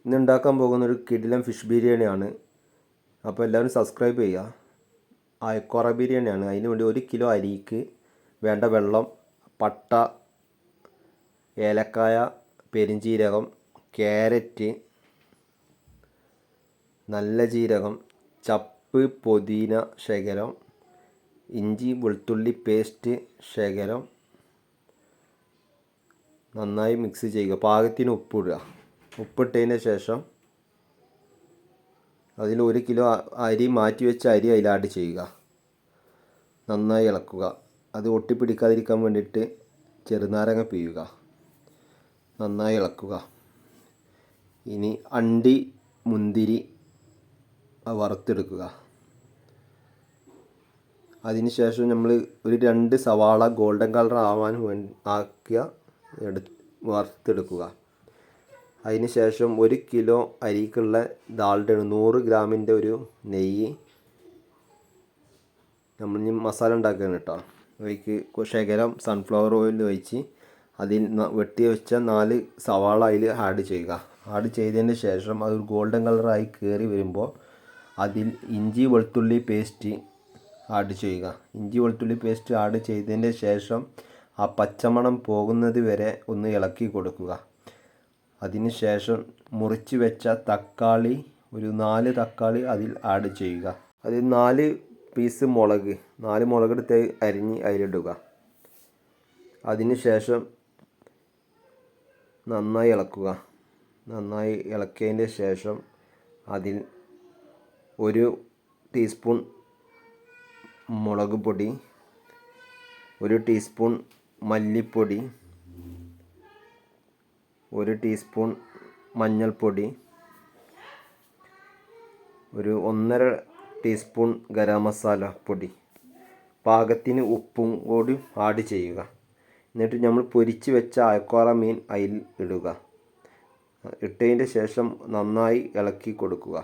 ഇന്ന് ഉണ്ടാക്കാൻ പോകുന്നൊരു കിടിലൻ ഫിഷ് ബിരിയാണിയാണ്. അപ്പോൾ എല്ലാവരും സബ്സ്ക്രൈബ് ചെയ്യുക. അയക്കോറ ബിരിയാണിയാണ്. അതിന് വേണ്ടി 1 കിലോ അരിക്ക് വേണ്ട വെള്ളം, പട്ട, ഏലക്കായ, പെരിഞ്ജീരകം, ക്യാരറ്റ്, നല്ല ജീരകം, ചപ്പ്, പുതിന ശകലം, ഇഞ്ചി വെളുത്തുള്ളി പേസ്റ്റ് ശകലം നന്നായി മിക്സ് ചെയ്യുക. പാകത്തിന് ഉപ്പിടുക. ഉപ്പിട്ടതിന് ശേഷം അതിൽ 1 കിലോ അരി മാറ്റി വെച്ച അരി അതിൽ ആഡ് ചെയ്യുക. നന്നായി ഇളക്കുക. അത് ഒട്ടിപ്പിടിക്കാതിരിക്കാൻ വേണ്ടിയിട്ട് ചെറുനാരങ്ങ പിഴിയുക. നന്നായി ഇളക്കുക. ഇനി അണ്ടി, മുന്തിരി വറുത്തെടുക്കുക. അതിനുശേഷം നമ്മൾ ഒരു 2 സവാള ഗോൾഡൻ കളർ ആവാൻ വറുത്തെടുക്കുക. അതിന് ശേഷം 1 കിലോ അരിക്കുള്ള ഡാൽഡ 100 ഗ്രാമിൻ്റെ ഒരു നെയ്യ് നമ്മൾ ഇനി മസാല ഉണ്ടാക്കുകയാണ് കേട്ടോ. അതിലേക്ക് ശകലം സൺഫ്ലവർ ഓയിൽ ഒഴിച്ച് അതിൽ വെട്ടി വെച്ച 4 സവാള അതിൽ ആഡ് ചെയ്യുക. ആഡ് ചെയ്തതിന് ശേഷം അത് ഗോൾഡൻ കളറായി കയറി വരുമ്പോൾ അതിൽ ഇഞ്ചി വെളുത്തുള്ളി പേസ്റ്റ് ആഡ് ചെയ്യുക. ഇഞ്ചി വെളുത്തുള്ളി പേസ്റ്റ് ആഡ് ചെയ്തതിന് ശേഷം ആ പച്ചമണം പോകുന്നത് വരെ ഒന്ന് ഇളക്കി കൊടുക്കുക. അതിനുശേഷം മുറിച്ച് വെച്ച തക്കാളി, ഒരു 4 തക്കാളി അതിൽ ആഡ് ചെയ്യുക. അതിൽ 4 പീസ് മുളക്, 4 മുളകെടുത്ത് അരിഞ്ഞ് അതിലിടുക. അതിനുശേഷം നന്നായി ഇളക്കുക. നന്നായി ഇളക്കിയതിൻ്റെ ശേഷം അതിൽ 1 ടീസ്പൂൺ മുളക് പൊടി, 1 ടീസ്പൂൺ മല്ലിപ്പൊടി, 1 ടീസ്പൂൺ മഞ്ഞൾപ്പൊടി, ഒരു 1.5 ടീസ്പൂൺ ഗരം മസാല പൊടി, പാകത്തിന് ഉപ്പും കൂടി ആഡ് ചെയ്യുക. എന്നിട്ട് നമ്മൾ പൊരിച്ച് വെച്ച അയക്കോറ മീൻ അതിൽ ഇടുക. ഇട്ടതിൻ്റെ ശേഷം നന്നായി ഇളക്കി കൊടുക്കുക.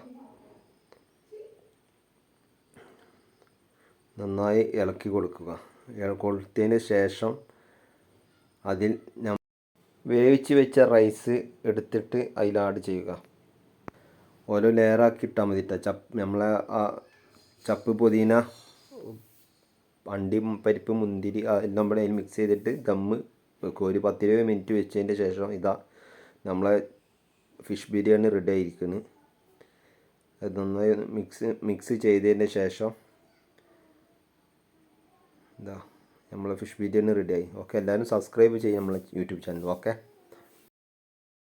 നന്നായി ഇളക്കി കൊടുത്തതിന് ശേഷം അതിൽ വേവിച്ച് വെച്ച റൈസ് എടുത്തിട്ട് അതിൽ ആഡ് ചെയ്യുക. ഓരോ ലെയറാക്കി ഇട്ടാൽ മതി കേട്ടോ. നമ്മളെ ആ ചപ്പ്, പുതിന, അണ്ടി, പരിപ്പ്, മുന്തിരി എല്ലാം കൂടെ അതിൽ മിക്സ് ചെയ്തിട്ട് ദമ്മ് വെക്കുക. ഒരു 10-20 മിനിറ്റ് വെച്ചതിൻ്റെ ശേഷം ഇതാ നമ്മളെ ഫിഷ് ബിരിയാണി റെഡി ആയിരിക്കുന്നു. അത് നന്നായി മിക്സ് ചെയ്തതിൻ്റെ ശേഷം ഇതാ നമ്മളെ ഫിഷ് ബിരിയാണി റെഡിയായി. ഓക്കെ, എല്ലാവരും സബ്സ്ക്രൈബ് ചെയ്യും നമ്മളെ യൂട്യൂബ് ചാനൽ. ഓക്കെ.